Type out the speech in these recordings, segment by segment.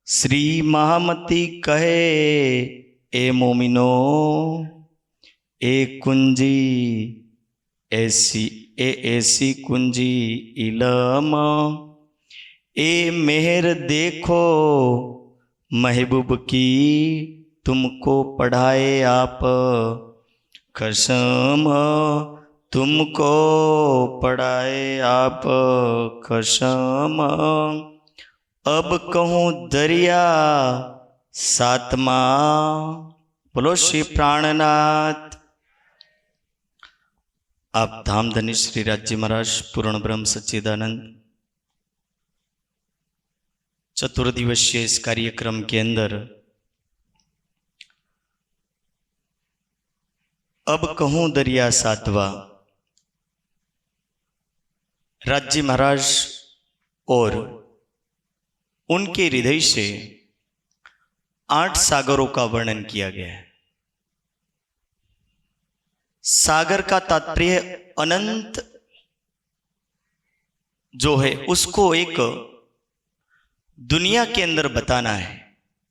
श्री महामती कहे ए मोमिनो, ए कुंजी ऐसी कुंजी इलम, ए मेहर देखो महबूब की, तुमको पढ़ाए आप कसम, तुमको पढ़ाए आप कसम। अब कहूँ दरिया सातमा, बोलो श्री प्राणनाथ। आप धामधनी श्री राज्य महाराज पूर्ण ब्रह्म सच्चिदानंद चतुर्दिवसीय इस कार्यक्रम के अंदर अब कहूँ दरिया सातवा, राज्य महाराज और उनके हृदय से 8 सागरों का वर्णन किया गया है। सागर का तात्पर्य अनंत जो है उसको एक दुनिया के अंदर बताना है।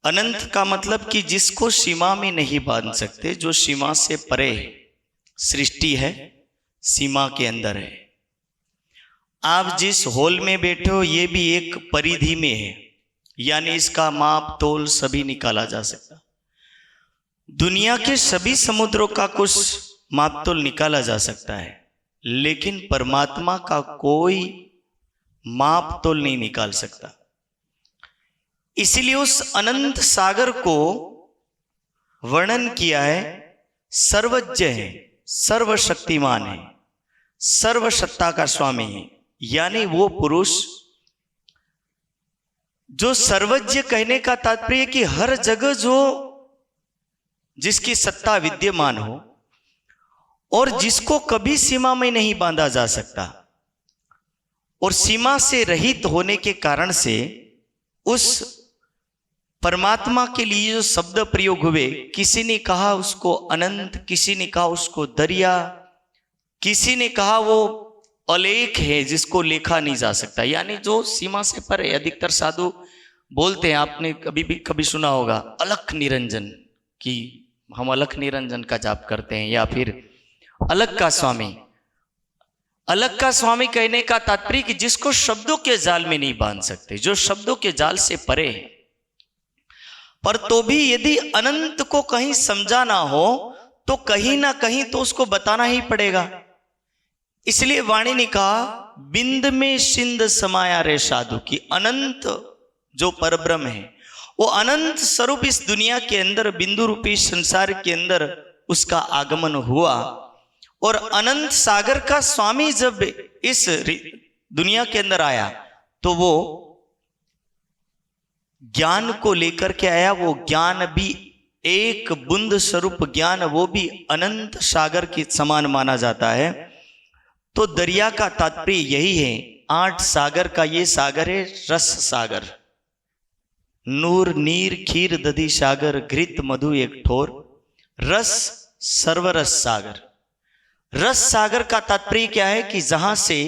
अनंत का मतलब कि जिसको सीमा में नहीं बांध सकते, जो सीमा से परे सृष्टि है, सीमा के अंदर है। आप जिस हॉल में बैठे हो ये भी एक परिधि में है, यानी इसका माप तोल सभी निकाला जा सकता। दुनिया के सभी समुद्रों का कुछ माप तोल निकाला जा सकता है, लेकिन परमात्मा का कोई माप तोल नहीं निकाल सकता। इसलिए उस अनंत सागर को वर्णन किया है। सर्वज्ञ है, सर्वशक्तिमान है, सर्वसत्ता का स्वामी है, यानी वो पुरुष जो सर्वज्ञ कहने का तात्पर्य कि हर जगह जो जिसकी सत्ता विद्यमान हो और जिसको कभी सीमा में नहीं बांधा जा सकता, और सीमा से रहित होने के कारण से उस परमात्मा के लिए जो शब्द प्रयोग हुए, किसी ने कहा उसको अनंत, किसी ने कहा उसको दरिया, किसी ने कहा वो अलेख है जिसको लेखा नहीं जा सकता, यानी जो सीमा से परे। अधिकतर साधु बोलते हैं, आपने कभी सुना होगा अलख निरंजन, कि हम अलख निरंजन का जाप करते हैं, या फिर अलग का स्वामी। अलग का स्वामी कहने का तात्पर्य कि जिसको शब्दों के जाल में नहीं बांध सकते, जो शब्दों के जाल से परे है। पर तो भी यदि अनंत को कहीं समझा ना हो तो कहीं ना कहीं तो उसको बताना ही पड़ेगा। इसलिए वाणी ने कहा बिंद में सिंध समाया रे साधु, की अनंत जो परब्रह्म है वो अनंत स्वरूप इस दुनिया के अंदर, बिंदु रूपी संसार के अंदर उसका आगमन हुआ। और अनंत सागर का स्वामी जब इस दुनिया के अंदर आया तो वो ज्ञान को लेकर के आया। वो ज्ञान भी एक बूंद स्वरूप ज्ञान, वो भी अनंत सागर के समान माना जाता है। तो दरिया का तात्पर्य यही है। 8 सागर का ये सागर है रस सागर। नूर नीर खीर दधी सागर, घृत मधु एक ठोर, रस सर्वरस सागर। रस सागर का तात्पर्य क्या है कि जहां से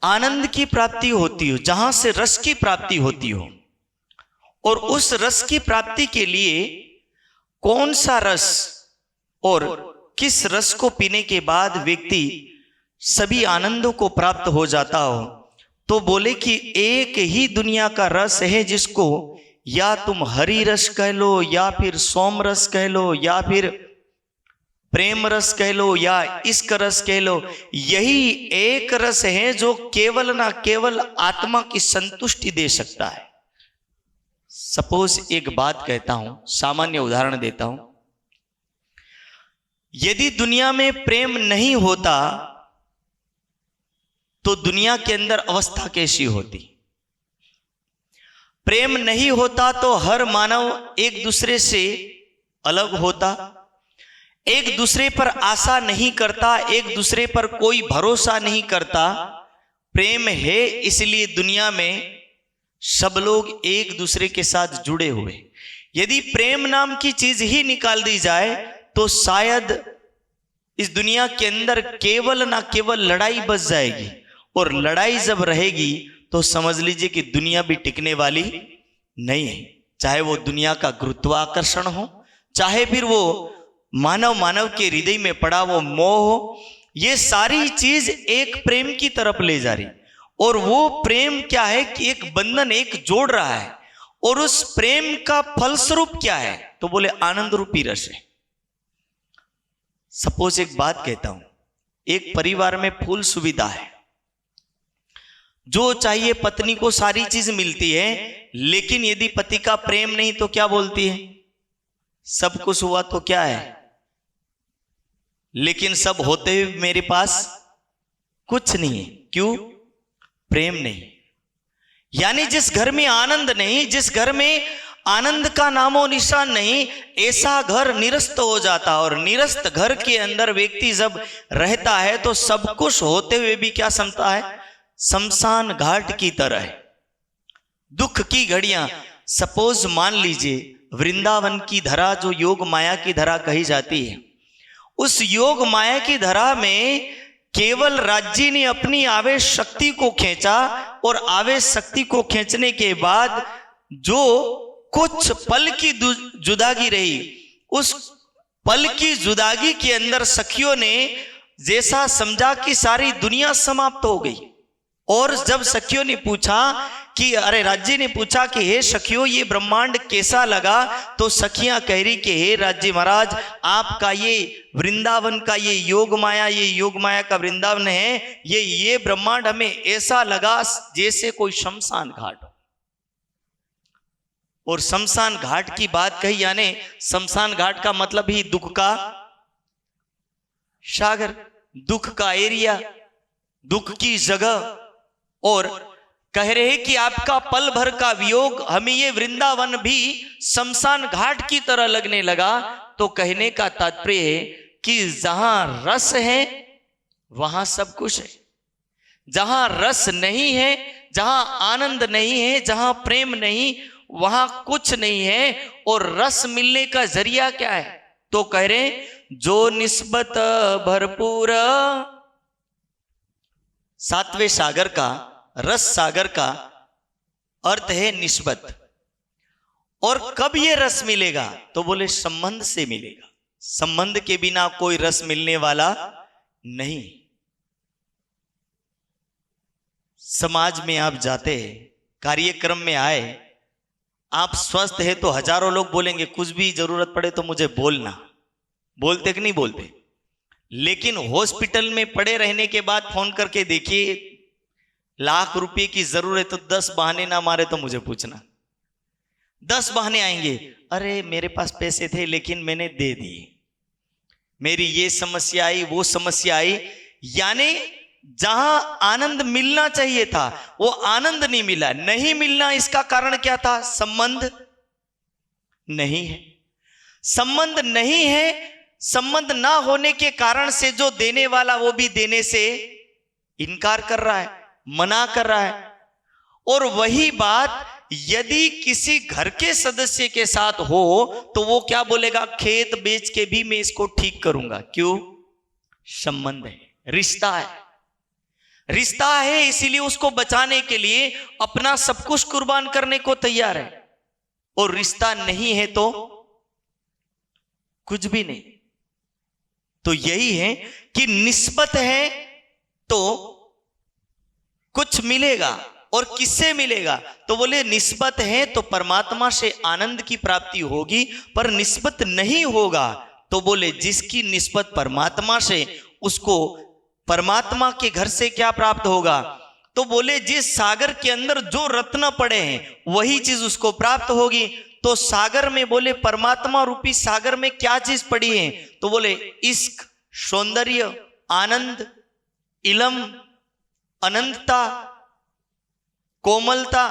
आनंद की प्राप्ति होती हो, जहां से रस की प्राप्ति होती हो, और उस रस की प्राप्ति के लिए कौन सा रस और किस रस को पीने के बाद व्यक्ति सभी आनंदों को प्राप्त हो जाता हो। तो बोले कि एक ही दुनिया का रस है जिसको या तुम हरि रस कह लो, या फिर सोम रस कह लो, या फिर प्रेम रस कह लो, या इश्क रस कह लो। यही एक रस है जो केवल ना केवल आत्मा की संतुष्टि दे सकता है। सपोज एक बात कहता हूं, सामान्य उदाहरण देता हूं। यदि दुनिया में प्रेम नहीं होता तो दुनिया के अंदर अवस्था कैसी होती? प्रेम नहीं होता तो हर मानव एक दूसरे से अलग होता, एक दूसरे पर आशा नहीं करता, एक दूसरे पर कोई भरोसा नहीं करता। प्रेम है इसलिए दुनिया में सब लोग एक दूसरे के साथ जुड़े हुए। यदि प्रेम नाम की चीज ही निकाल दी जाए तो शायद इस दुनिया के अंदर केवल ना केवल लड़ाई बच जाएगी, और लड़ाई जब रहेगी तो समझ लीजिए कि दुनिया भी टिकने वाली नहीं है। चाहे वो दुनिया का गुरुत्वाकर्षण हो, चाहे फिर वो मानव मानव के हृदय में पड़ा वो मोह हो, ये सारी चीज एक प्रेम की तरफ ले जा रही। और वो प्रेम क्या है कि एक बंधन, एक जोड़ रहा है। और उस प्रेम का फलस्वरूप क्या है? तो बोले आनंद रूपी रस है। सपोज एक बात कहता हूं, एक परिवार में फुल सुविधा है, जो चाहिए पत्नी को सारी चीज मिलती है, लेकिन यदि पति का प्रेम नहीं तो क्या बोलती है? सब कुछ हुआ तो क्या है, लेकिन सब होते हुए मेरे पास कुछ नहीं है। क्यों? प्रेम नहीं। यानी जिस घर में आनंद नहीं, जिस घर में आनंद का नामो निशान नहीं, ऐसा घर निरस्त हो जाता। और निरस्त घर के अंदर व्यक्ति जब रहता है तो सब कुछ होते हुए भी क्या समझता है? शमशान घाट की तरह है। दुख की घड़ियां, सपोज मान लीजिए वृंदावन की धरा, जो योग माया की धरा कही जाती है, उस योग माया की धरा में केवल राज्य ने अपनी आवेश शक्ति को खींचा, और आवेश शक्ति को खींचने के बाद जो कुछ पल की जुदागी रही, उस पल की जुदागी के अंदर सखियों ने जैसा समझा कि सारी दुनिया समाप्त हो गई। और जब सखियों ने पूछा कि अरे, राज्य ने पूछा कि हे सखियों ये ब्रह्मांड कैसा लगा, तो सखियां कह रही कि हे राज्य महाराज, आपका ये वृंदावन का ये योग माया का वृंदावन है, ये ब्रह्मांड हमें ऐसा लगा जैसे कोई शमशान घाट हो। और शमशान घाट की बात कही, यानी शमशान घाट का मतलब ही दुख का सागर, दुख का एरिया, दुख की जगह। और कह रहे कि आपका पल भर का वियोग हमें ये वृंदावन भी शमशान घाट की तरह लगने लगा। तो कहने का तात्पर्य है कि जहां रस है वहां सब कुछ है, जहां रस नहीं है, जहां आनंद नहीं है, जहां प्रेम नहीं, वहां कुछ नहीं है। और रस मिलने का जरिया क्या है? तो कह रहे जो निस्बत भरपूर, सातवें सागर का, रस सागर का अर्थ है निस्बत। और कब ये रस मिलेगा? तो बोले संबंध से मिलेगा। संबंध के बिना कोई रस मिलने वाला नहीं। समाज में आप जाते, कार्यक्रम में आए, आप स्वस्थ है तो हजारों लोग बोलेंगे कुछ भी जरूरत पड़े तो मुझे बोलना। बोलते कि नहीं बोलते? लेकिन हॉस्पिटल में पड़े रहने के बाद फोन करके देखिए, लाख रुपए की जरूरत तो 10 बहाने ना मारे तो मुझे पूछना। 10 बहाने आएंगे, अरे मेरे पास पैसे थे लेकिन मैंने दे दिए, मेरी ये समस्या आई, वो समस्या आई। यानी जहां आनंद मिलना चाहिए था वो आनंद नहीं मिला। नहीं मिलना इसका कारण क्या था? संबंध नहीं है। संबंध नहीं है, संबंध ना होने के कारण से जो देने वाला वो भी देने से इनकार कर रहा है, मना कर रहा है। और वही बात यदि किसी घर के सदस्य के साथ हो तो वो क्या बोलेगा? खेत बेच के भी मैं इसको ठीक करूंगा। क्यों? संबंध है, रिश्ता है। रिश्ता है इसीलिए उसको बचाने के लिए अपना सब कुछ कुर्बान करने को तैयार है। और रिश्ता नहीं है तो कुछ भी नहीं। तो यही है कि निस्बत है तो कुछ मिलेगा। और किससे मिलेगा? तो बोले निस्बत है तो परमात्मा से आनंद की प्राप्ति होगी। पर निस्बत नहीं होगा तो बोले जिसकी निस्बत परमात्मा से, उसको परमात्मा के घर से क्या प्राप्त होगा? तो बोले जिस सागर के अंदर जो रत्न पड़े हैं वही चीज उसको प्राप्त होगी। तो सागर में बोले परमात्मा रूपी सागर में क्या चीज पड़ी है? तो बोले इश्क, सौंदर्य, आनंद, इलम, अनंतता, कोमलता,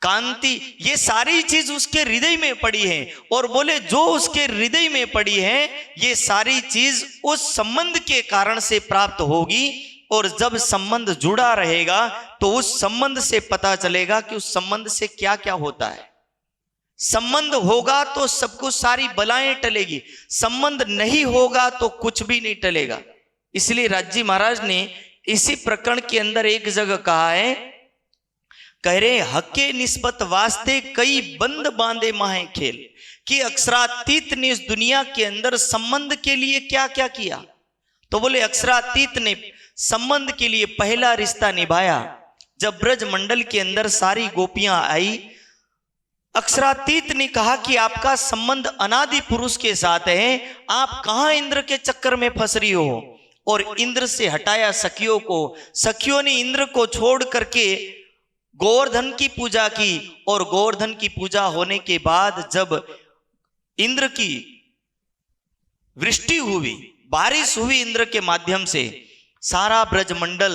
कांति, ये सारी चीज उसके हृदय में पड़ी है। और बोले जो उसके हृदय में पड़ी है ये सारी चीज उस संबंध के कारण से प्राप्त होगी। और जब संबंध जुड़ा रहेगा तो उस संबंध से पता चलेगा कि उस संबंध से क्या क्या होता है। संबंध होगा तो सब कुछ, सारी बलाएं टलेगी। संबंध नहीं होगा तो कुछ भी नहीं टलेगा। इसलिए राज्य महाराज ने इसी प्रकरण के अंदर एक जगह कहा है कह रहे हके निस्बत वास्ते कई बंद बांधे माहे खेल, कि अक्षरातीत ने इस दुनिया के अंदर संबंध के लिए क्या क्या किया। तो बोले अक्षरातीत ने संबंध के लिए पहला रिश्ता निभाया। जब ब्रज मंडल के अंदर सारी गोपियां आई, अक्षरातीत ने कहा कि आपका संबंध अनादि पुरुष के साथ है, आप कहां इंद्र के चक्कर में फंस रही हो। और इंद्र से हटाया सखियों को। सखियों ने इंद्र को छोड़ करके गोवर्धन की पूजा की, और गोवर्धन की पूजा होने के बाद जब इंद्र की वृष्टि हुई, बारिश हुई इंद्र के माध्यम से, सारा ब्रजमंडल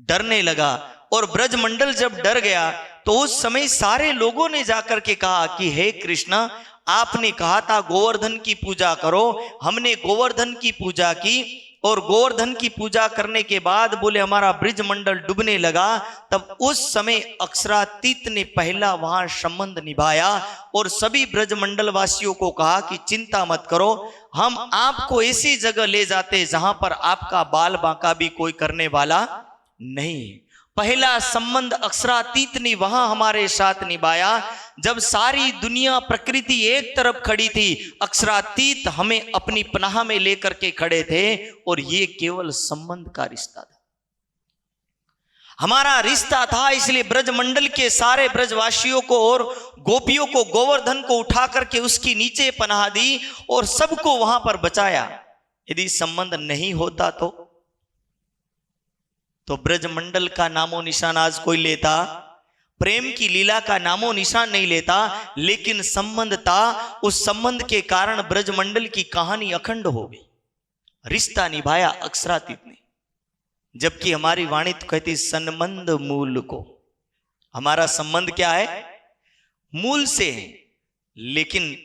डरने लगा। और ब्रजमंडल जब डर गया तो उस समय सारे लोगों ने जाकर के कहा कि हे कृष्ण, आपने कहा था गोवर्धन की पूजा करो, हमने गोवर्धन की पूजा की, और गोवर्धन की पूजा करने के बाद बोले हमारा ब्रजमंडल डूबने लगा। तब उस समय अक्षरातीत ने पहला वहां संबंध निभाया और सभी ब्रजमंडल वासियों को कहा कि चिंता मत करो, हम आपको ऐसी जगह ले जाते जहां पर आपका बाल बांका भी कोई करने वाला नहीं है। पहला संबंध अक्षरातीत ने वहां हमारे साथ निभाया। जब सारी दुनिया प्रकृति एक तरफ खड़ी थी, अक्षरातीत हमें अपनी पनाह में लेकर के खड़े थे, और ये केवल संबंध का रिश्ता था, हमारा रिश्ता था। इसलिए ब्रजमंडल के सारे ब्रजवासियों को और गोपियों को गोवर्धन को उठा करके उसकी नीचे पनाह दी और सबको वहां पर बचाया। यदि संबंध नहीं होता तो ब्रजमंडल का नामो निशान आज कोई लेता, प्रेम की लीला का नामो निशान नहीं लेता। लेकिन संबंध था, उस संबंध के कारण ब्रजमंडल की कहानी अखंड हो गई, रिश्ता निभाया अक्षरातीत ने। जबकि हमारी वाणी तो कहती संबंध मूल को, हमारा संबंध क्या है, मूल से है। लेकिन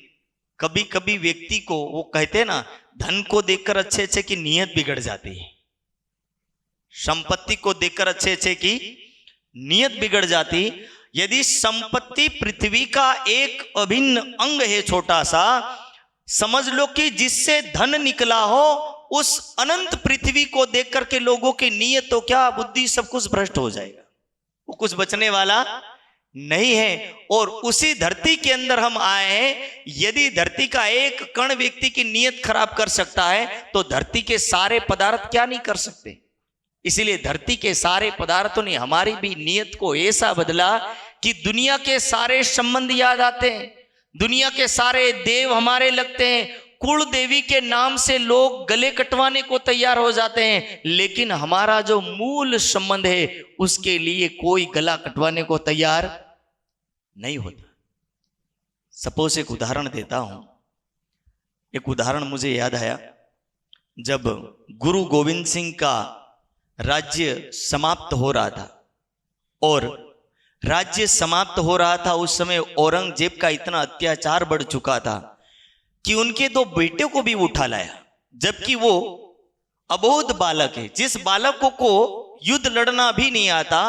कभी कभी व्यक्ति को वो कहते हैं ना, धन को देखकर अच्छे अच्छे की नीयत बिगड़ जाती है, संपत्ति को देखकर अच्छे अच्छे की नीयत बिगड़ जाती। यदि संपत्ति पृथ्वी का एक अभिन्न अंग है, छोटा सा, समझ लो कि जिससे धन निकला हो, उस अनंत पृथ्वी को देख करके लोगों की नीयत तो क्या, बुद्धि सब कुछ भ्रष्ट हो जाएगा, वो कुछ बचने वाला नहीं है। और उसी धरती के अंदर हम आए हैं। यदि धरती का एक कण व्यक्ति की नीयत खराब कर सकता है, तो धरती के सारे पदार्थ क्या नहीं कर सकते। इसीलिए धरती के सारे पदार्थों ने हमारी भी नीयत को ऐसा बदला कि दुनिया के सारे संबंध याद आते हैं, दुनिया के सारे देव हमारे लगते हैं, कुल देवी के नाम से लोग गले कटवाने को तैयार हो जाते हैं। लेकिन हमारा जो मूल संबंध है, उसके लिए कोई गला कटवाने को तैयार नहीं होता। सपोज एक उदाहरण देता हूं। एक उदाहरण मुझे याद आया, जब गुरु गोविंद सिंह का राज्य समाप्त हो रहा था, और राज्य समाप्त हो रहा था उस समय औरंगजेब का इतना अत्याचार बढ़ चुका था कि उनके दो बेटे को भी उठा लाया, जबकि वो अबोध बालक है, जिस बालकों को युद्ध लड़ना भी नहीं आता।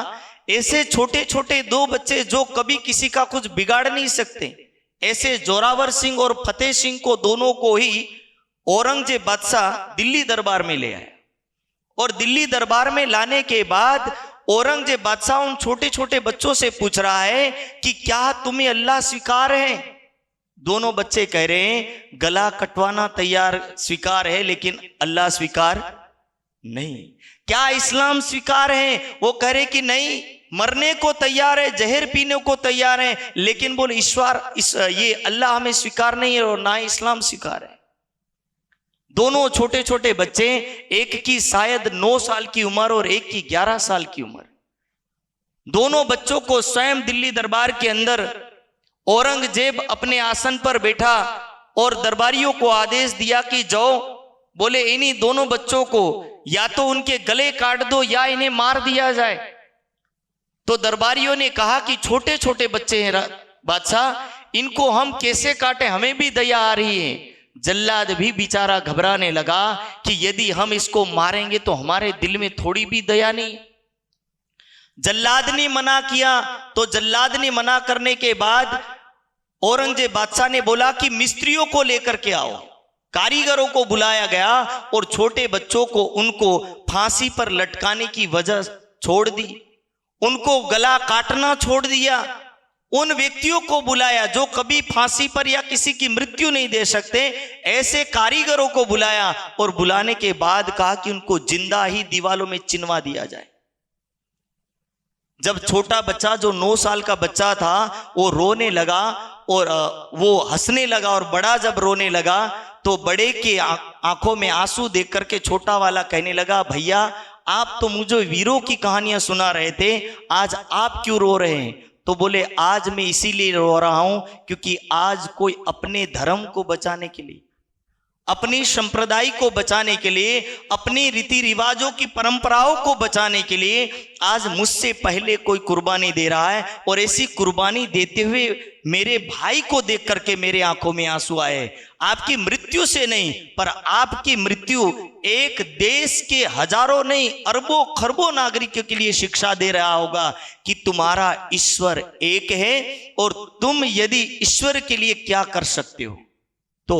ऐसे छोटे छोटे दो बच्चे जो कभी किसी का कुछ बिगाड़ नहीं सकते, ऐसे जोरावर सिंह और फतेह सिंह को, दोनों को ही औरंगजेब बादशाह दिल्ली दरबार में ले आया। और दिल्ली दरबार में लाने के बाद औरंगजेब बादशाह उन छोटे छोटे बच्चों से पूछ रहा है कि क्या तुम्हें अल्लाह स्वीकार है। दोनों बच्चे कह रहे हैं गला कटवाना तैयार स्वीकार है, लेकिन अल्लाह स्वीकार नहीं। क्या इस्लाम स्वीकार है, वो कह रहे कि नहीं, मरने को तैयार है, जहर पीने को तैयार है, लेकिन बोल ईश्वर ये अल्लाह हमें स्वीकार नहीं है और ना इस्लाम स्वीकार है। दोनों छोटे छोटे बच्चे, एक की शायद 9 साल की उम्र और एक की 11 साल की उम्र, दोनों बच्चों को स्वयं दिल्ली दरबार के अंदर औरंगजेब अपने आसन पर बैठा और दरबारियों को आदेश दिया कि जाओ, बोले इन्हीं दोनों बच्चों को या तो उनके गले काट दो या इन्हें मार दिया जाए। तो दरबारियों ने कहा कि छोटे छोटे बच्चे हैं बादशाह, इनको हम कैसे काटे, हमें भी दया आ रही है। जल्लाद भी बेचारा घबराने लगा कि यदि हम इसको मारेंगे तो हमारे दिल में थोड़ी भी दया नहीं। जल्लाद ने मना किया, तो जल्लाद ने मना करने के बाद औरंगजेब बादशाह ने बोला कि मिस्त्रियों को लेकर के आओ। कारीगरों को बुलाया गया और छोटे बच्चों को उनको फांसी पर लटकाने की वजह छोड़ दी। उनको गला काटना छोड़ दिया, उन व्यक्तियों को बुलाया जो कभी फांसी पर या किसी की मृत्यु नहीं दे सकते, ऐसे कारीगरों को बुलाया और बुलाने के बाद कहा कि उनको जिंदा ही दीवालों में चिनवा दिया जाए। जब छोटा बच्चा जो 9 साल का बच्चा था वो रोने लगा और वो हंसने लगा, और बड़ा जब रोने लगा तो बड़े के आंखों में आंसू देख करके छोटा वाला कहने लगा, भैया आप तो मुझे वीरों की कहानियां सुना रहे थे, आज आप क्यों रो रहे हैं? तो बोले, आज मैं इसीलिए रो रहा हूं क्योंकि आज कोई अपने धर्म को बचाने के लिए, अपनी संप्रदाय को बचाने के लिए, अपनी रीति रिवाजों की परंपराओं को बचाने के लिए आज मुझसे पहले कोई कुर्बानी दे रहा है, और ऐसी कुर्बानी देते हुए मेरे भाई को देख करके मेरे आंखों में आंसू आए। आपकी मृत्यु से नहीं, पर आपकी मृत्यु एक देश के हजारों नहीं अरबों खरबों नागरिकों के लिए शिक्षा दे रहा होगा कि तुम्हारा ईश्वर एक है और तुम यदि ईश्वर के लिए क्या कर सकते हो। तो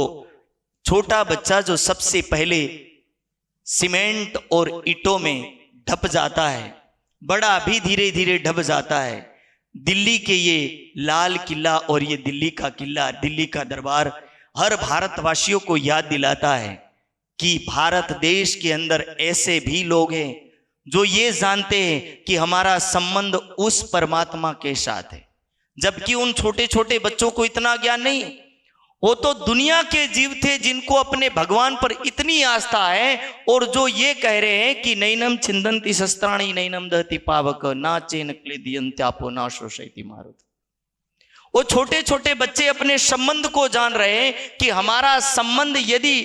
छोटा बच्चा जो सबसे पहले सीमेंट और ईंटों में ढप जाता है, बड़ा भी धीरे धीरे ढप जाता है। दिल्ली के ये लाल किला और ये दिल्ली का किला, दिल्ली का दरबार हर भारतवासियों को याद दिलाता है कि भारत देश के अंदर ऐसे भी लोग हैं जो ये जानते हैं कि हमारा संबंध उस परमात्मा के साथ है, जबकि उन छोटे छोटे बच्चों को इतना ज्ञान नहीं। वो तो दुनिया के जीव थे जिनको अपने भगवान पर इतनी आस्था है, और जो ये कह रहे हैं कि नैनम छिंदंती शस्त्राणी नैनम दहति पावक ना चेन क्लेदियंत्यापो ना शोषयति मारुत। वो छोटे छोटे बच्चे अपने संबंध को जान रहे हैं कि हमारा संबंध यदि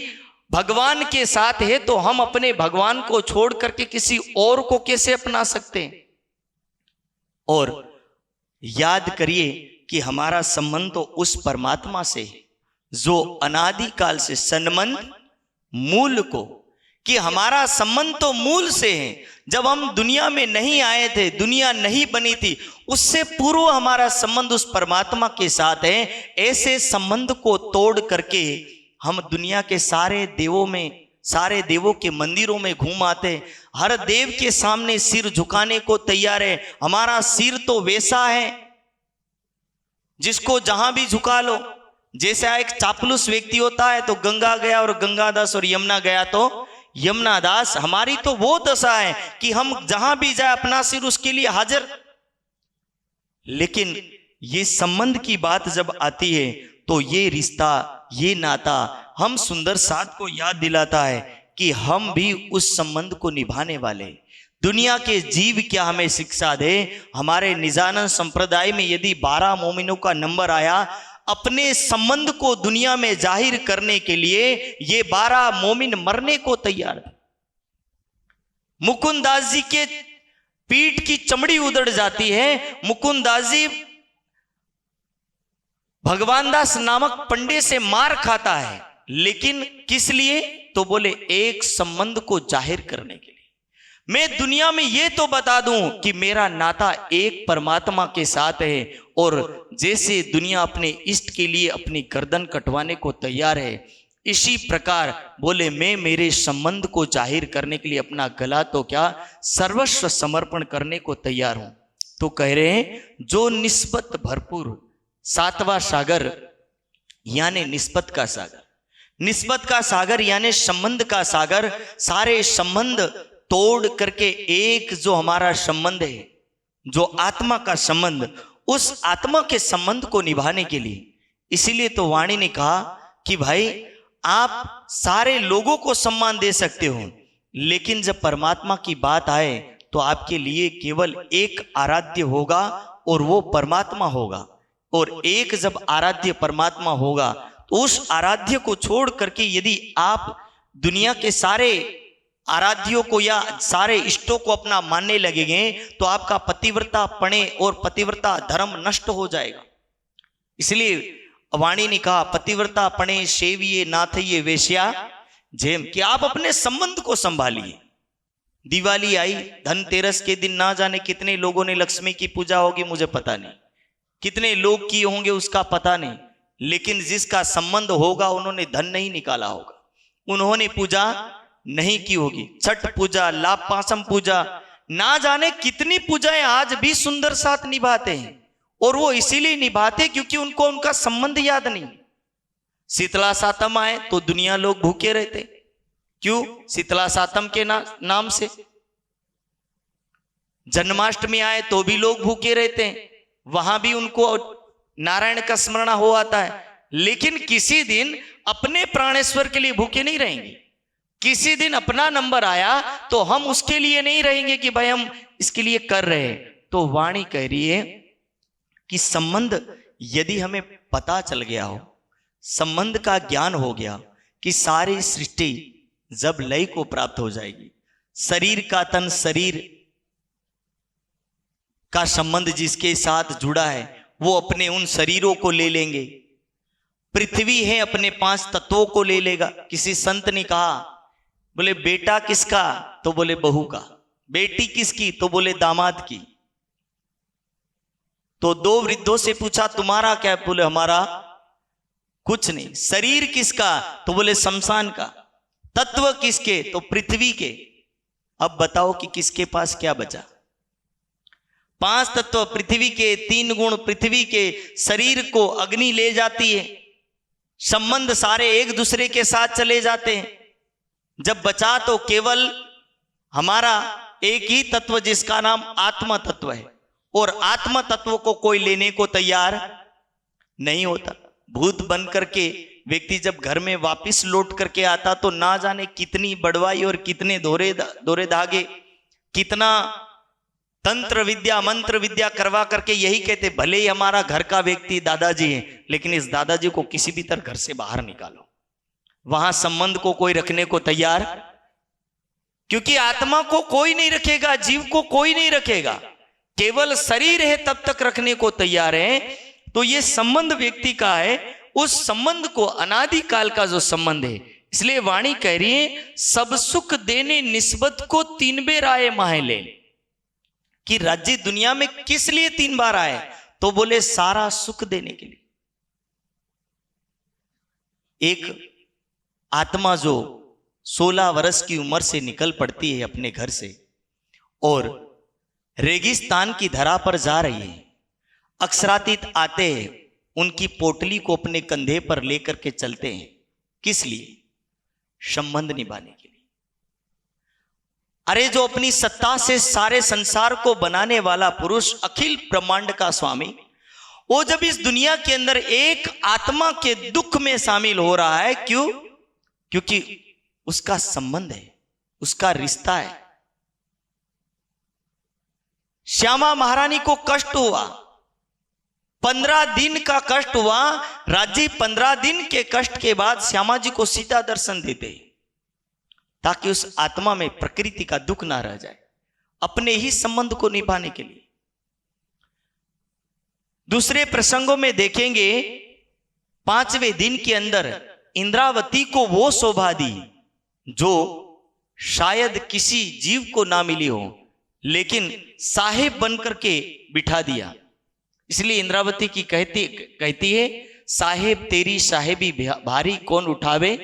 भगवान के साथ है तो हम अपने भगवान को छोड़ करके किसी और को कैसे अपना सकते हैं। और याद करिए कि हमारा संबंध तो उस परमात्मा से है जो अनादि काल से संबंध मूल को, कि हमारा संबंध तो मूल से है। जब हम दुनिया में नहीं आए थे, दुनिया नहीं बनी थी, उससे पूर्व हमारा संबंध उस परमात्मा के साथ है। ऐसे संबंध को तोड़ करके हम दुनिया के सारे देवों में, सारे देवों के मंदिरों में घूम आते, हर देव के सामने सिर झुकाने को तैयार है। हमारा सिर तो वैसा है जिसको जहां भी झुका लो। जैसे एक चापलूस व्यक्ति होता है तो गंगा गया और गंगादास, और यमुना गया तो यमुना दास। हमारी तो वो दशा है कि हम जहां भी जाए अपना सिर उसके लिए हाजिर। लेकिन ये संबंध की बात जब आती है तो ये रिश्ता, ये नाता हम सुंदर साथ को याद दिलाता है कि हम भी उस संबंध को निभाने वाले। दुनिया के जीव क्या हमें शिक्षा दे। हमारे निजानंद संप्रदाय में यदि 12 मोमिनों का नंबर आया, अपने संबंध को दुनिया में जाहिर करने के लिए ये 12 मोमिन मरने को तैयार थे। मुकुंदास जी के पीठ की चमड़ी उधड़ जाती है। मुकुंदास जी भगवान दास नामक पंडे से मार खाता है, लेकिन किस लिए? तो बोले एक संबंध को जाहिर करने के लिए। मैं दुनिया में ये तो बता दूं कि मेरा नाता एक परमात्मा के साथ है, और जैसे दुनिया अपने इष्ट के लिए अपनी गर्दन कटवाने को तैयार है, इसी प्रकार बोले मैं मेरे संबंध को जाहिर करने के लिए अपना गला तो क्या सर्वस्व समर्पण करने को तैयार हूं। तो कह रहे हैं जो निस्बत भरपूर 7वां सागर यानी निस्बत का सागर, निस्बत का सागर यानी संबंध का सागर, सारे संबंध तोड़ करके एक जो हमारा संबंध है, जो आत्मा का संबंध, उस आत्मा के संबंध को निभाने के लिए, इसीलिए तो वाणी ने कहा कि भाई आप सारे लोगों को सम्मान दे सकते हो, लेकिन जब परमात्मा की बात आए तो आपके लिए केवल एक आराध्य होगा और वो परमात्मा होगा। और एक जब आराध्य परमात्मा होगा तो उस आराध्य को छोड़ करके यदि आप दुनिया के सारे आराध्यों को या सारे इष्टों को अपना मानने लगेंगे तो आपका पतिव्रता पणे और पतिव्रता धर्म नष्ट हो जाएगा। इसलिए वाणी ने कहा पतिव्रता पणे सेविये नाथये वेश्या जेम, कि आप अपने संबंध को संभालिए। दिवाली आई, धनतेरस के दिन ना जाने कितने लोगों ने लक्ष्मी की पूजा होगी मुझे पता नहीं, कितने लोग किए होंगे उसका पता नहीं, लेकिन जिसका संबंध होगा उन्होंने धन नहीं निकाला होगा, उन्होंने पूजा नहीं की होगी। छठ पूजा, लाभ पासम पूजा ना जाने कितनी पूजाएं आज भी सुंदर साथ निभाते हैं, और वो इसीलिए निभाते क्योंकि उनको उनका संबंध याद नहीं। शीतला सातम आए तो दुनिया लोग भूखे रहते, क्यों? शीतला सातम के नाम से। जन्माष्टमी आए तो भी लोग भूखे रहते हैं, वहां भी उनको नारायण का स्मरण हो आता है। लेकिन किसी दिन अपने प्राणेश्वर के लिए भूखे नहीं रहेंगे। किसी दिन अपना नंबर आया तो हम उसके लिए नहीं रहेंगे कि भाई हम इसके लिए कर रहे हैं। तो वाणी कह रही है कि संबंध यदि हमें पता चल गया हो, संबंध का ज्ञान हो गया कि सारी सृष्टि जब लय को प्राप्त हो जाएगी, शरीर का तन शरीर का संबंध जिसके साथ जुड़ा है वो अपने उन शरीरों को ले लेंगे। पृथ्वी है अपने 5 तत्वों को ले लेगा। किसी संत ने कहा, बोले बेटा किसका? तो बोले बहू का। बेटी किसकी? तो बोले दामाद की। तो 2 वृद्धों से पूछा तुम्हारा क्या? बोले हमारा कुछ नहीं। शरीर किसका? तो बोले शमशान का। तत्व किसके? तो पृथ्वी के। अब बताओ कि किसके पास क्या बचा? 5 तत्व पृथ्वी के, 3 गुण पृथ्वी के। शरीर को अग्नि ले जाती है, संबंध सारे एक दूसरे के साथ चले जाते हैं। जब बचा तो केवल हमारा एक ही तत्व जिसका नाम आत्मा तत्व है, और आत्मा तत्व को कोई लेने को तैयार नहीं होता। भूत बन करके व्यक्ति जब घर में वापस लौट करके आता तो ना जाने कितनी बड़वाई और कितने दोरे धागे, कितना तंत्र विद्या मंत्र विद्या करवा करके यही कहते भले ही हमारा घर का व्यक्ति दादाजी है, लेकिन इस दादाजी को किसी भी तरह घर से बाहर निकालो। वहां संबंध को कोई रखने को तैयार, क्योंकि आत्मा को कोई नहीं रखेगा, जीव को कोई नहीं रखेगा, केवल शरीर है तब तक रखने को तैयार है। तो ये संबंध व्यक्ति का है, उस संबंध को अनादि काल का जो संबंध है, इसलिए वाणी कह रही है सब सुख देने निस्बत को 3 बेर आए माहे ले। कि राज्य दुनिया में किस लिए 3 बार आए? तो बोले सारा सुख देने के लिए। एक आत्मा जो 16 वर्ष की उम्र से निकल पड़ती है अपने घर से और रेगिस्तान की धरा पर जा रही है, अक्षरातीत आते हैं, उनकी पोटली को अपने कंधे पर लेकर के चलते हैं। किस लिए? संबंध निभाने के लिए। अरे जो अपनी सत्ता से सारे संसार को बनाने वाला पुरुष, अखिल ब्रह्मांड का स्वामी, वो जब इस दुनिया के अंदर एक आत्मा के दुख में शामिल हो रहा है, क्यों? क्योंकि उसका संबंध है, उसका रिश्ता है। श्यामा महारानी को कष्ट हुआ, 15 दिन का कष्ट हुआ। राज्य 15 दिन के कष्ट के बाद श्यामा जी को सीता दर्शन देते, ताकि उस आत्मा में प्रकृति का दुख ना रह जाए, अपने ही संबंध को निभाने के लिए। दूसरे प्रसंगों में देखेंगे 5वें दिन के अंदर इंद्रावती को वो शोभा दी जो शायद किसी जीव को ना मिली हो, लेकिन साहेब बनकर के बिठा दिया। इसलिए इंद्रावती की कहती है साहेब तेरी साहेबी भारी कौन उठावे,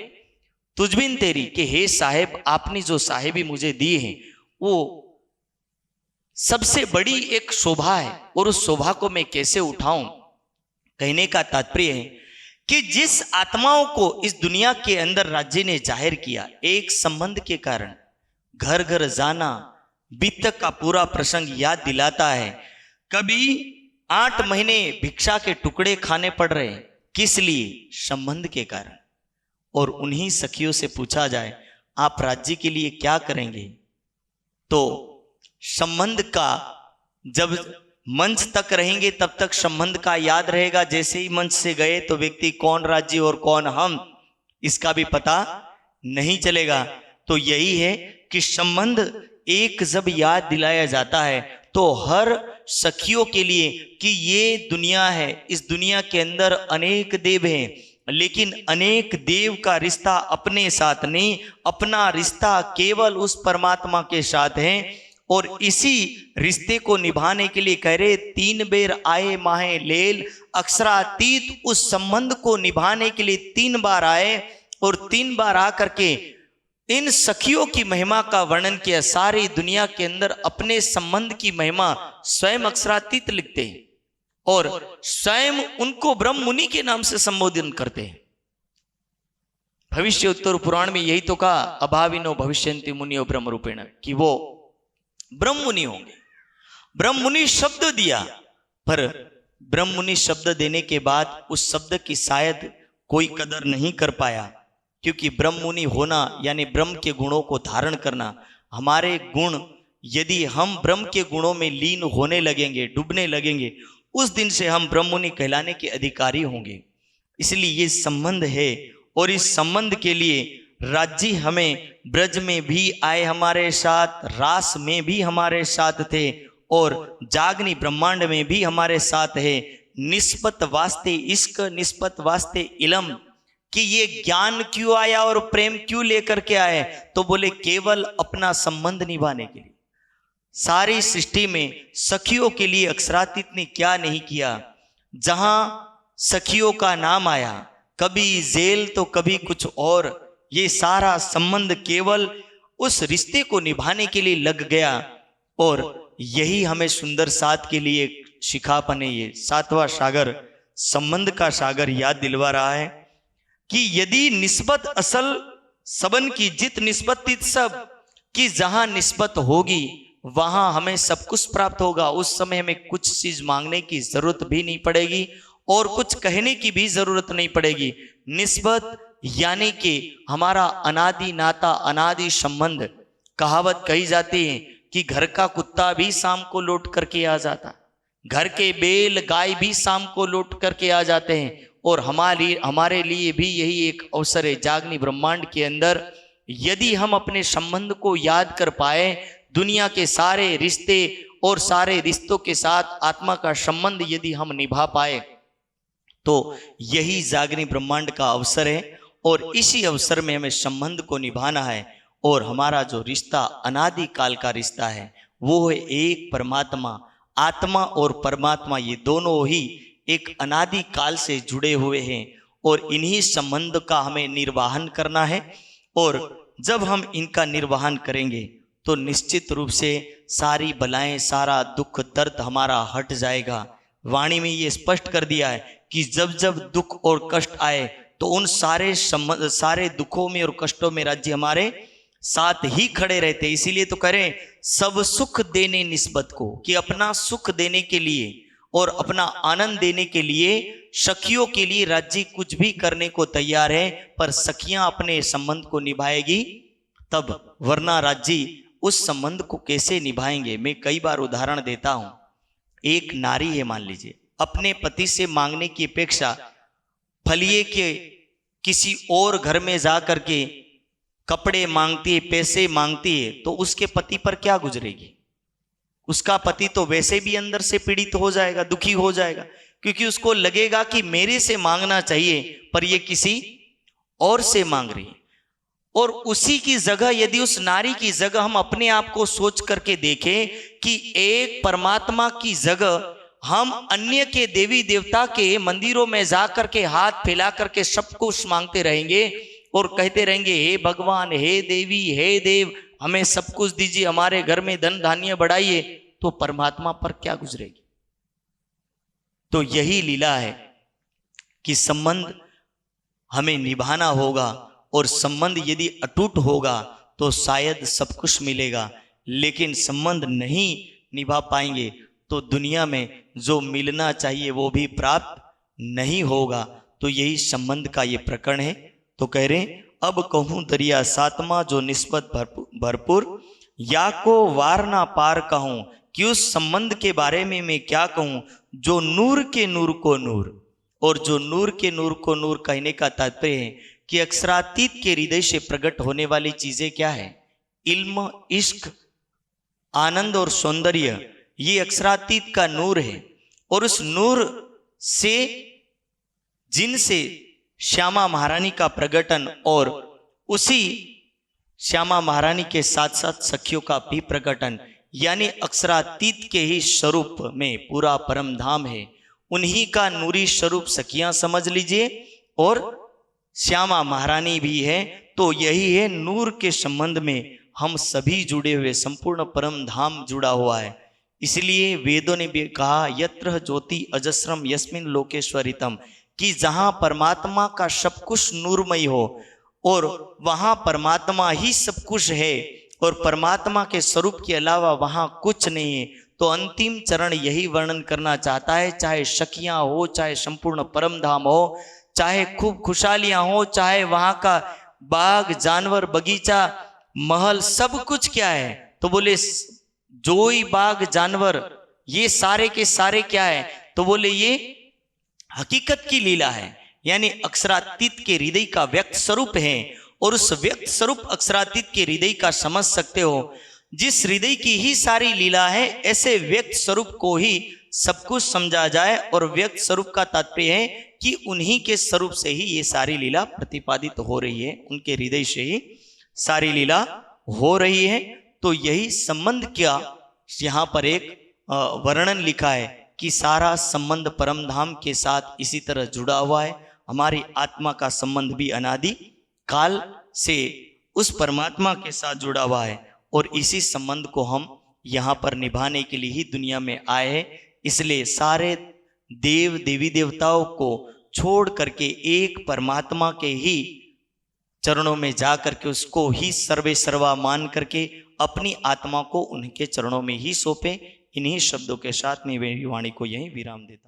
तुझबिन तेरी, कि हे साहेब आपने जो साहेबी मुझे दी है वो सबसे बड़ी एक शोभा है, और उस शोभा को मैं कैसे उठाऊं। कहने का तात्पर्य है कि जिस आत्माओं को इस दुनिया के अंदर राज्य ने जाहिर किया, एक संबंध के कारण घर घर जाना बीतक का पूरा प्रसंग याद दिलाता है। कभी 8 महीने भिक्षा के टुकड़े खाने पड़ रहे, किस लिए? संबंध के कारण। और उन्हीं सखियों से पूछा जाए आप राज्य के लिए क्या करेंगे, तो संबंध का जब मंच तक रहेंगे तब तक संबंध का याद रहेगा। जैसे ही मंच से गए तो व्यक्ति कौन राज्य और कौन हम, इसका भी पता नहीं चलेगा। तो यही है कि संबंध एक जब याद दिलाया जाता है तो हर सखियों के लिए कि ये दुनिया है, इस दुनिया के अंदर अनेक देव हैं, लेकिन अनेक देव का रिश्ता अपने साथ नहीं, अपना रिश्ता केवल उस परमात्मा के साथ है। और इसी रिश्ते को निभाने के लिए कह रहे 3 बेर आए माहे लेल, अक्षरातीत उस संबंध को निभाने के लिए 3 बार आए, और 3 बार आकर के इन सखियों की महिमा का वर्णन किया। सारी दुनिया के अंदर अपने संबंध की महिमा स्वयं अक्षरातीत लिखते हैं और स्वयं उनको ब्रह्म मुनि के नाम से संबोधन करते हैं। भविष्य उत्तर पुराण में यही तो कहा, अभाविनो भविष्यन्ति मुनियो ब्रह्म रूपेण, कि वो ब्रह्म मुनि होंगे। ब्रह्म मुनि शब्द दिया, पर ब्रह्म मुनि शब्द देने के बाद उस शब्द की शायद कोई कदर नहीं कर पाया, क्योंकि ब्रह्म मुनि होना यानी ब्रह्म के गुणों को धारण करना। हमारे गुण यदि हम ब्रह्म के गुणों में लीन होने लगेंगे, डूबने लगेंगे, उस दिन से हम ब्रह्म मुनि कहलाने के अधिकारी होंगे। इसलिए ये संबंध है, और इस संबंध के लिए राज्य हमें ब्रज में भी आए हमारे साथ, रास में भी हमारे साथ थे, और जागनी ब्रह्मांड में भी हमारे साथ है। निस्बत वास्ते इश्क, निस्बत वास्ते इलम, कि ये ज्ञान क्यों आया और प्रेम क्यों लेकर के आए, तो बोले केवल अपना संबंध निभाने के लिए। सारी सृष्टि में सखियों के लिए अक्षरातीत ने क्या नहीं किया। जहां सखियों का नाम आया, कभी जेल तो कभी कुछ और, ये सारा संबंध केवल उस रिश्ते को निभाने के लिए लग गया। और यही हमें सुंदर साथ के लिए शिखापन है। ये सातवां सागर, संबंध का सागर याद दिलवा रहा है कि यदि निस्बत असल सबन की जित निस्बत तित सब, कि जहां निस्बत होगी वहां हमें सब कुछ प्राप्त होगा। उस समय हमें कुछ चीज मांगने की जरूरत भी नहीं पड़ेगी और कुछ कहने की भी जरूरत नहीं पड़ेगी। निस्बत यानी कि हमारा अनादि नाता, अनादि संबंध। कहावत कही जाती है कि घर का कुत्ता भी शाम को लौट करके आ जाता, घर के बैल गाय भी शाम को लौट करके आ जाते हैं। और हमारे लिए भी यही एक अवसर है जागनी ब्रह्मांड के अंदर। यदि हम अपने संबंध को याद कर पाए, दुनिया के सारे रिश्ते और सारे रिश्तों के साथ आत्मा का संबंध यदि हम निभा पाए, तो यही जागनी ब्रह्मांड का अवसर है। और इसी अवसर में हमें संबंध को निभाना है। और हमारा जो रिश्ता अनादि काल का रिश्ता है वो है एक परमात्मा। आत्मा और परमात्मा ये दोनों ही एक अनादि काल से जुड़े हुए हैं, और इन्हीं संबंध का हमें निर्वाहन करना है। और जब हम इनका निर्वाहन करेंगे तो निश्चित रूप से सारी बलाएं, सारा दुख दर्द हमारा हट जाएगा। वाणी में ये स्पष्ट कर दिया है कि जब जब दुख और कष्ट आए तो उन सारे दुखों में और कष्टों में राज्य हमारे साथ ही खड़े रहते। इसीलिए तो करें सब सुख देने निस्बत को, कि अपना सुख देने के लिए और अपना आनंद देने के लिए सखियों के लिए राज्य कुछ भी करने को तैयार है, पर सखियां अपने संबंध को निभाएगी तब, वरना राज्य उस संबंध को कैसे निभाएंगे। मैं कई बार उदाहरण देता हूं। एक नारी है, मान लीजिए, अपने पति से मांगने की अपेक्षा फलिए के किसी और घर में जा करके कपड़े मांगती है, पैसे मांगती है, तो उसके पति पर क्या गुजरेगी। उसका पति तो वैसे भी अंदर से पीड़ित हो जाएगा, दुखी हो जाएगा, क्योंकि उसको लगेगा कि मेरे से मांगना चाहिए पर ये किसी और से मांग रही है। और उसी की जगह यदि उस नारी की जगह हम अपने आप को सोच करके देखें कि एक परमात्मा की जगह हम अन्य के देवी देवता के मंदिरों में जाकर के हाथ फैला करके सब कुछ मांगते रहेंगे और कहते रहेंगे हे भगवान, हे देवी, हे देव, हमें सब कुछ दीजिए, हमारे घर में धन धान्य बढ़ाइए, तो परमात्मा पर क्या गुजरेगी। तो यही लीला है कि संबंध हमें निभाना होगा, और संबंध यदि अटूट होगा तो शायद सब कुछ मिलेगा, लेकिन संबंध नहीं निभा पाएंगे तो दुनिया में जो मिलना चाहिए वो भी प्राप्त नहीं होगा। तो यही संबंध का ये प्रकरण है। तो कह रहे अब कहूं दरिया सातमा जो निस्बत भरपूर, या को वार ना पार कहूं, कि उस संबंध के बारे में मैं क्या कहूं जो नूर के नूर को नूर। और जो नूर के नूर को नूर कहने का तात्पर्य है कि अक्षरातीत के हृदय से प्रकट होने वाली चीजें क्या है, इल्म, इश्क, आनंद और सौंदर्य, ये अक्षरातीत का नूर है। और उस नूर से, जिनसे श्यामा महारानी का प्रकटन और उसी श्यामा महारानी के साथ साथ सखियों का भी प्रकटन, यानी अक्षरातीत के ही स्वरूप में पूरा परम धाम है। उन्हीं का नूरी स्वरूप सखियां समझ लीजिए और श्यामा महारानी भी है। तो यही है नूर के संबंध में हम सभी जुड़े हुए, संपूर्ण परम धाम जुड़ा हुआ है। इसलिए वेदों ने भी कहा यत्र ज्योति अजस्रम यस्मिन लोकेश्वरितम, कि जहां परमात्मा का सब कुछ नूरमय हो और वहां परमात्मा ही सब कुछ है और परमात्मा के स्वरूप के अलावा वहां कुछ नहीं है। तो अंतिम चरण यही वर्णन करना चाहता है, चाहे शकियां हो, चाहे संपूर्ण परम धाम हो, चाहे खूब खुशहालियां हो, चाहे वहां का बाग जानवर बगीचा महल सब कुछ क्या है, तो बोले जोई बाग जानवर ये सारे के सारे क्या है, तो बोले ये हकीकत की लीला है, यानी अक्षरातीत के हृदय का व्यक्त स्वरूप है। और उस व्यक्त स्वरूप अक्षरातीत के हृदय का समझ सकते हो, जिस हृदय की ही सारी लीला है, ऐसे व्यक्त स्वरूप को ही सब कुछ समझा जाए। और व्यक्त स्वरूप का तात्पर्य है कि उन्हीं के स्वरूप से ही ये सारी लीला प्रतिपादित हो रही है, उनके हृदय से ही सारी लीला हो रही है। तो यही संबंध क्या यहाँ पर एक वर्णन लिखा है कि सारा संबंध परम धाम के साथ इसी तरह जुड़ा हुआ है। हमारी आत्मा का संबंध भी अनादि काल से उस परमात्मा के साथ जुड़ा हुआ है और इसी संबंध को हम यहाँ पर निभाने के लिए ही दुनिया में आए हैं। इसलिए सारे देव देवी देवताओं को छोड़ करके एक परमात्मा के ही चरणों में जा करके उसको ही सर्वे सर्वा मान करके अपनी आत्मा को उनके चरणों में ही सौंपे। इन्हीं शब्दों के साथ में मेरी वाणी को यहीं विराम देता हूं।